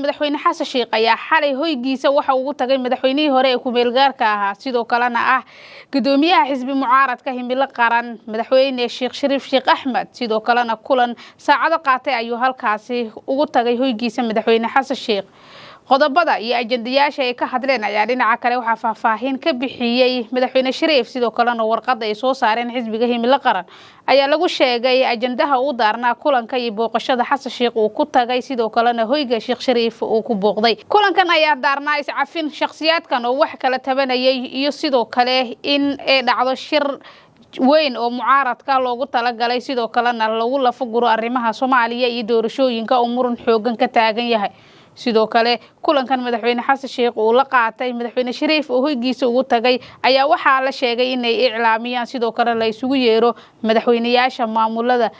madaxweyne xasan sheekh ayaa xalay hoygiisa waxa uu tagay madaxweynihii hore ee ku meel gaarka ahaa sidoo kalena ah gudoomiyaha xisbi mucaaradka himilo qaran madaxweyne Sheekh Shariif Sheekh Axmed sidoo kalena kulan saacado qaatay ayuu halkaasi ugu tagay hoygiisa madaxweyne xasan sheekh qodobada iyo ajandayaasha ay ka hadleen ayaa dhinaca kale waxa faahfaahin ka bixiyay madaxweyne Shariif sidoo kalena warqad ay soo saareen xisbiga himilo qaran ayaa lagu sheegay ajandaha uu daarnaa kulanka iyo booqashada xasan sheekh uu ku tagay sidoo kalena hoyga Sheekh Shariif uu ku booqday kulankan ayaa daarnaa iscafin shakhsiyaadkan oo wax kala tabanayay iyo sidoo kale in ay dhacdo shir weyn oo mucaaradka loogu talagalay sidoo kalena lagu lafo guro arrimaha Soomaaliya iyo doorashooyinka oo muran xoogan ka taagan yahay sidoo kale kulankan madaxweyne xasan sheekh uu la qaatay madaxweyne Shariif oo hoygiisa ugu tagay ayaa waxa la sheegay inay iclaamiyaan sidoo kale la isugu yeero madaxweynayaasha maamulada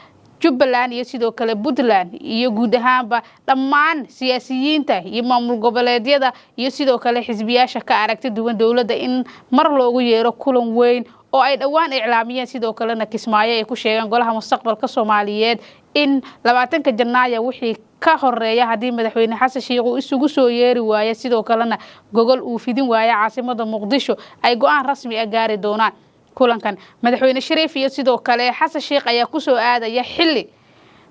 Jubbaland iyo sidoo kale Puntland iyo guud ahaanba dhammaan siyaasiyiinta iyo maamul goboleedyada iyo sidoo kale xisbiyaasha ka aragti duwan dawladda in mar loogu yeero kulan weyn oo ay dhawaan iclaamiyeen sidoo kalena Kismaayo ay ku sheegeen golaha mustaqbalka Soomaaliyeed in 20 Janaayo wixii ka horeeya hadii madaxweyne xasan sheekh uu isugu soo yeeri waayo sidoo kalena gogol uu fidin waayo caasimada Muqdisho ay go'aan rasmi ah gaari doonaan kulankan madaxweyne Shariif iyo sidoo kale xasan sheekh ayaa ku soo aadaya xilli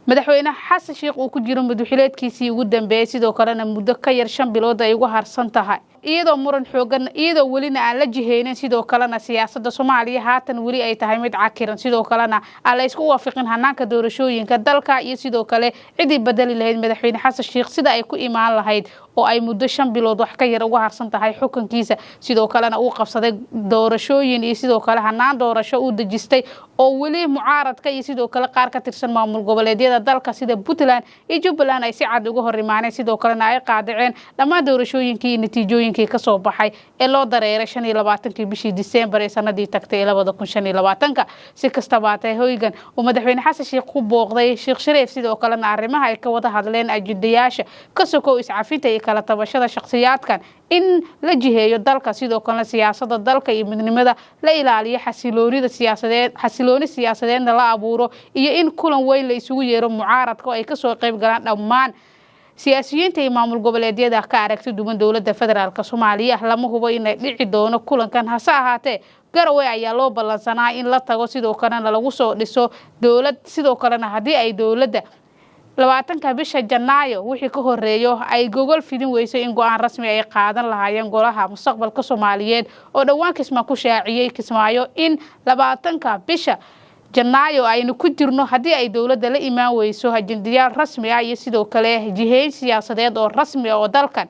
madaxweyne xasan sheekh uu ku jiro madaxweynaadkiisii ugu dambeeyay sidoo kalena muddo ka yar 5 bilood ay ugu harsan tahay iyadoo muran xoogan iyadoo walina aan la jiheynin sidoo kalena siyaasadda Soomaaliya haatan wali ay tahay mid cakiran sidoo kalena aan la isku waafaqin hanaanka doorashooyinka dalka iyo sidoo kale cidii bedeli lahayd madaxweyne xasan sheekh sida ay ku imaan lahayd oo ay muddo 5 bilood wax ka yar ugu harsan tahay xukunkiisa sidoo kalena uu qabsaday doorashooyin iyo sidoo kale hanaan doorasho uu dajistay oo wali mucaaradka iyo sidoo kale qaar ka tirsan maamul goboleedyada dalka sida Puntland iyo Jubbaland ay si cad uga hor imaaneen sidoo kalena ay qaadaceen dhammaan doorashooyinkii iyo natiijooyinkii ka soo baxay ee loo dareeray 25 bishii December ee sanadii tagtay 2025 si kastaba ay hoygan oo madaxweyne xasan sheekh ku booqday Sheekh Shariif sidoo kalena arrimaha ay ka wada hadleen ajandayaasha ka soo iscafinta iyo kala tabashada shakhsiyaadkan in la jiheeyo dalka sidoo kale siyaasadda dalka iyo midnimada la ilaaliyo xasilooni siyaasadeed la abuuro iyo in kulan weyn la isugu yeero mucaaradka oo ay ka soo qayb galaan dhammaan siyaasiyiinta iyo maamul goboleedyada ka aragti duwan dawladda federaalka Soomaaliya lama hubo in ay dhici doono kulankan hase ahaatee garowe ayaa loo ballansanaa in la tago sidoo kalena lagu soo dhiso dawlad sidoo kalena hadii ay dawladda 20 bisha Janaayo wixii ka horeeyo ay gogol fidin weyso in go'aan rasmi ay qaadan lahaayeen golaha mustaqbalka Soomaaliyeed oo dhawaan ku shaaciyay Kismaayo in 20 bisha Janaayo aynu ku jirno hadii ay dawladda la imaan weyso ajandayaal rasmi ah iyo sidoo kale jiheyn siyaasadeed oo rasmi ah oo dalkan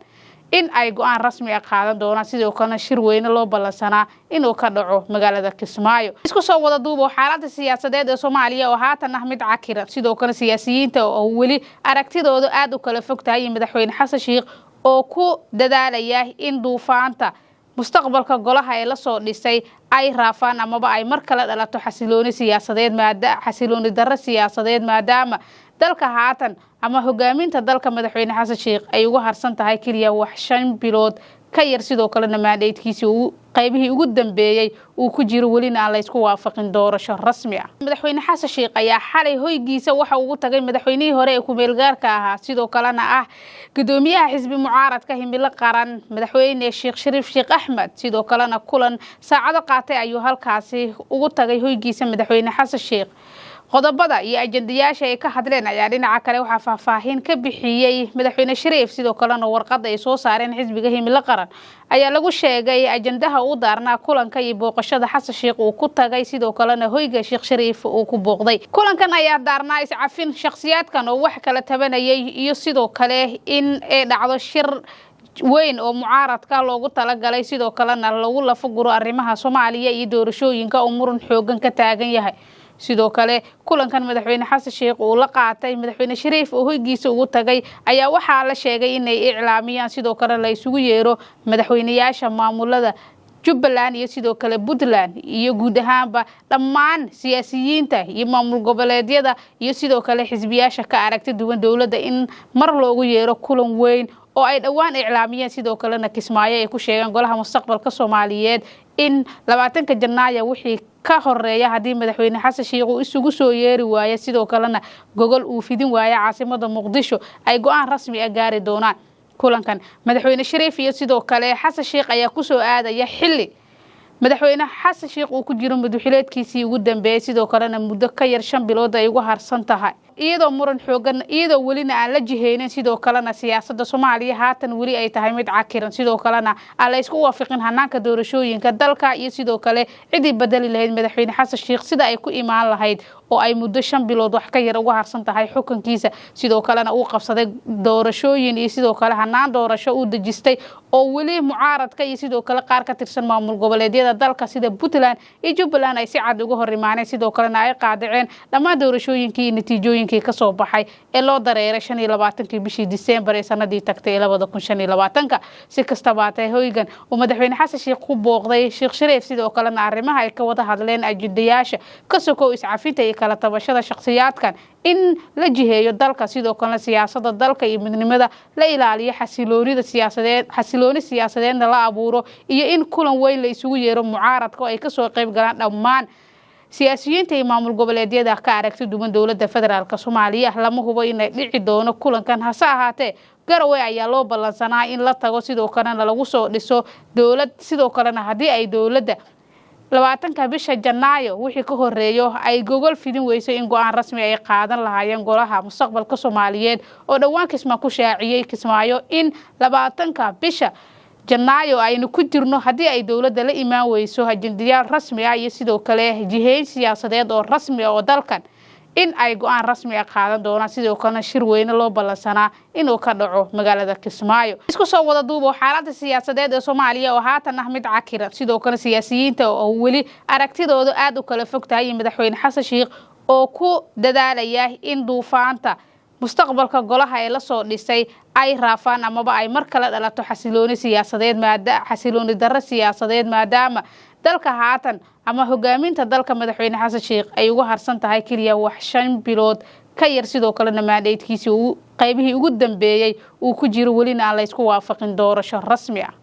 in ay go'aan rasmi ah qaadan doonaan sidoo kalena shir weyn loo ballansanaa inuu ka dhaco magaalada Kismaayo isku soo wada duubo xaaladda siyaasadeed ee Soomaaliya oo haatan ah mid cakiran sidoo kale siyaasiyiinta oo wali aragtidoodu aad u kala fogtahay madaxweyne xasan sheekh oo ku dadaalaya in duufaanta mustaqbalka golaha ee la soo dhisay ay raafaan amaba ay mar kale dhalato xasilooni darro siyaasadeed maadaama dalka haatan ama hogaaminta dalka madaxweyne xasan sheekh ay ugu harsan tahay kaliya wax 5 bilood ka yar sidoo kalena mandatekiisa uu qaybihii ugu dambeeyay uu ku jiro walina aan la isku waafaqin doorasho rasmi ah madaxweyne xasan sheekh ayaa xalay hoygiisa waxa uu tagay madaxweynihii hore ee ku meel gaarka ahaa sidoo kalena ah gudoomiyaha xisbi mucaaradka himilo qaran madaxweyne Sheekh Shariif Sheekh Axmed sidoo kalena kulan saacado qaatay ayuu halkaasi ugu tagay hoygiisa madaxweyne xasan sheekh qodobada iyo ajandayaasha ay ka hadleen ayaa dhinaca kale waxa faahfaahin ka bixiyay madaxweyne Shariif sidoo kalena warqad ay soo saareen xisbiga himilo qaran ayaa lagu sheegay ajandaha uu daarnaa kulanka iyo booqashada xasan sheekh uu ku tagay sidoo kalena hoyga Sheekh Shariif uu ku booqday kulankan ayaa daarnaa iscafin shakhsiyaadkan oo wax kala tabanayay iyo sidoo kale in ay dhacdo shir weyn oo mucaaradka loogu talagalay sidoo kalena lagu lafo guro arrimaha Soomaaliya iyo doorashooyinka oo muran xoogan ka taagan yahay sidoo kale kulankan madaxweyne xasan sheekh uu la qaatay madaxweyne Shariif oo hoygiisa ugu tagay ayaa waxa la sheegay inay iclaamiyaan sidoo kale la isugu yeero madaxweynayaasha maamulada Jubbaland iyo sidoo kale Puntland iyo guud ahaanba dhammaan siyaasiyiinta iyo maamul goboleedyada iyo sidoo kale xisbiyaasha ka aragti duwan dawladda in mar loogu yeero kulan weyn oo ay dhawaan iclaamiyeen sidoo kalena Kismaayo ay ku sheegeen golaha mustaqbalka Soomaaliyeed in 20 Janaayo wixii ka horeeya hadii madaxweyne xasan sheekh uu isugu soo yeeri waayo sidoo kalena gogol uu fidin waayo caasimada Muqdisho ay go'aan rasmi ah gaari doonaan kulankan madaxweyne Shariif iyo sidoo kale Xasan Sheekh ayaa ku soo aadaya xilli madaxweyne Xasan Sheekh uu ku jiro madaxweyneedkiisii ugu dambeeyay sidoo kalena muddo ka yar 5 bilood ay ugu harsan tahay iyadoo muran xoogan iyadoo welina aan la jiheynin sidoo kalena siyaasadda Soomaaliya haatan weli ay tahay mid cakiran sidoo kalena la isku waafaqin hanaanka doorashooyinka dalka iyo sidoo kale cidii bedeli lahayd madaxweyne Xasan Sheekh sida ay ku imaan lahayd oo ay muddo 5 bilood wax ka yar ugu harsan tahay xukunkiisa sidoo kalena uu qabsaday doorashooyin iyo sidoo kale hanaan doorasho uu dajistay oo weli mucaaradka iyo sidoo kale qaar ka tirsan maamul goboleedyada dalka sida Puntland iyo Jubbaland ay si cad uga hor imaaneen sidoo kalena ay qaadaceen dhammaan doorashooyinkii natiijooyinkii ka soo baxay ee loo dareeray 25 bishii December ee sanadii tagtay 2025 si kastaba ay hoygan oo madaxweyne Xasan Sheekh ku booqday Sheekh Shariif sidoo kalena arrimaha ay ka wada hadleen ajendayaasha ka soo iscafinta kala tabashada shakhsiyaadkan in la jiheeyo dalka sidoo kale siyaasadda dalka iyo midnimada la ilaaliyo xasilooni siyaasadeedna la abuuro iyo in kulan weyn la isugu yeero mucaaradka oo ay ka soo qayb galaan dhammaan siyaasiyiinta iyo maamul goboleedyada ka aragti duwan dowladda federaalka Soomaaliya lama hubo in ay dhici doono kulankan hase ahaatee Garowe ayaa loo ballansanaa in la tago sidoo kalena lagu soo dhiso dowlad sidoo kalena hadii ay dowladda 20 bisha Janaayo wixii ka horeeyo ay gogol fidin weyso in go'aan rasmi ay qaadan lahaayeen golaha mustaqbalka Soomaaliyeed oo dhawaan kisma ku shaaciyay kismaayo in 20 bisha Janaayo aynu ku jirno hadii ay dowladda la imaan weyso ajendayaal rasmi ah iyo sidoo kale jiheyn siyaasadeed oo rasmi ah oo dalkan in ay go'aan rasmi ah qaadan doonaan sidoo kalena shir weyn loo ballansanaa inuu ka dhaco magaalada Kismaayo isku soo wada duubo xaaladda siyaasadeed ee Soomaaliya oo haatan mid cakiran sidoo kale siyaasiyiinta oo weli aragtidoodu aad u kala fog tahay madaxweyne Xasan Sheekh oo ku dadaalaya in duufaanta mustaqbalka golaha ee la soo dhisay ay raafaan amaba ay mar kale dhalato xasilooni darro siyaasadeed maadaama dalka haatan ama hogaaminta dalka madaxweyne Xasan Sheekh ay ugu harsan tahay kaliya wax 5 bilood ka yar sidoo kalena mandatekiisa uu qaybihii ugu dambeeyay uu ku jiro welina aan la isku waafaqin doorasho rasmi ah